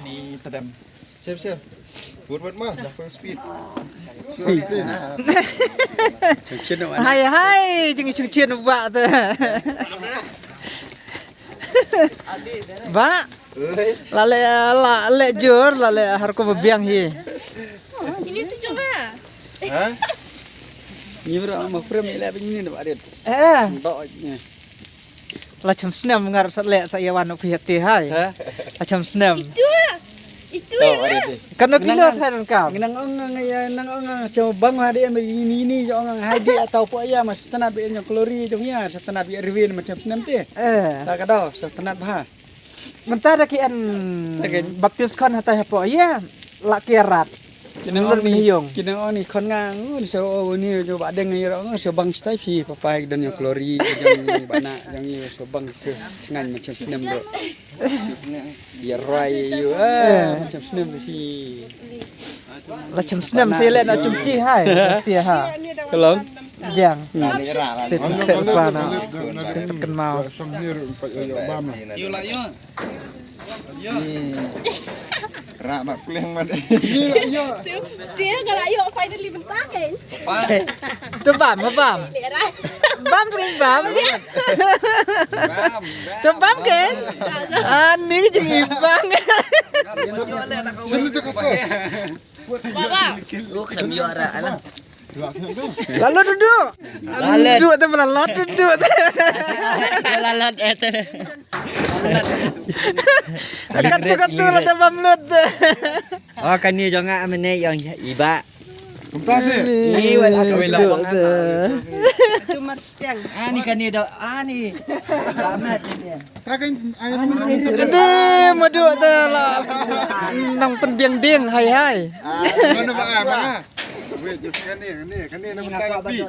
Ini tadam. Siap. Buat mah, dah speed. Hai, jangan cucian buat tu. Ba, lale jur, lale harus berbiang hi. Ini tu cuma. Hah? Ni berapa mah frame ni lah begini dah ada. Doknya. Macam senam ngarap saya wanu pihati hai. Macam senam. Itu Kan nak kilo kan kau. Nang orang ya nang orang so bang ada ini jo orang hadi atau apa ya mas tanah bi yang kalori jongnya tanah bi Erwin macam senam teh. Tak kada tanah bah. Mentara kian baptis kan hatai apa ya? Lak kiarat. Kinang on ni yong. Kinang on ni kon ngang so ni jo ba deng ni orang so bang stai pi papai dan yang kalori yang bana yang ni so bang so sengan macam senam do. Biar rai you macam senam pi. Macam senam saya lihat nak cumci hai. Tia ha. Kelong. Yang. Set pa na. Kan mau. Rak mak kuliah mah. dia kalau ayo finally bentar kan. Tu bam. Bam sering bam. Tu bam kan? Ani jeung ibang. Sini cukup kok. Baba. Lalu duduk. Duduk tu melalot duduk. Lalat eta. Katu ada bamlut. Oh kan ni jangan amene yang iba. Kumpas ni. Ni wala Duduk tu. Cuma tiang. ni kan ni dah ni. Tamat ni. Takkan air Gede maduk tu lah. Nang penbiang-biang hai. Mana bang? Weh, kan ni nama tak lebih.